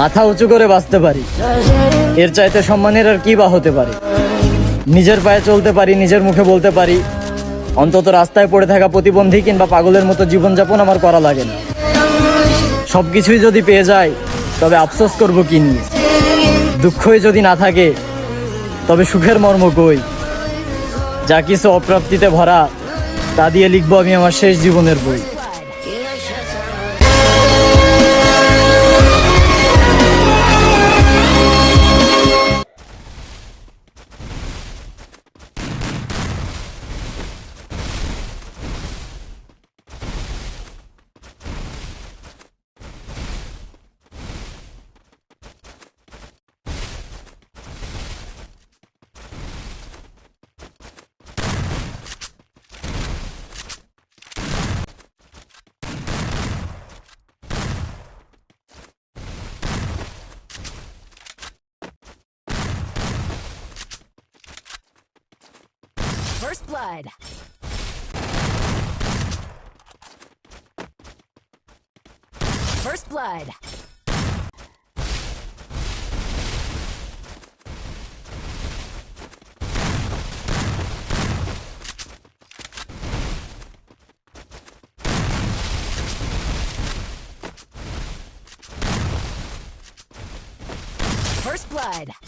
মাথা উঁচু করে বাঁচতে পারি, এর চাইতে সম্মানের আর কি বা হতে পারে। নিজের পায়ে চলতে পারি, নিজের মুখে বলতে পারি, অন্তত রাস্তায় পড়ে থাকা প্রতিবন্ধী কিংবা পাগলের মতো জীবনযাপন আমার করা লাগে না। সবকিছুই যদি পেয়ে যাই তবে আফসোস করব কি নিয়ে? দুঃখই যদি না থাকে তবে সুখের মর্ম কই? যা কিছু অপ্রাপ্তিতে ভরা তা দিয়ে লিখবো আমি আমার শেষ জীবনের বই। First blood. First blood. First blood.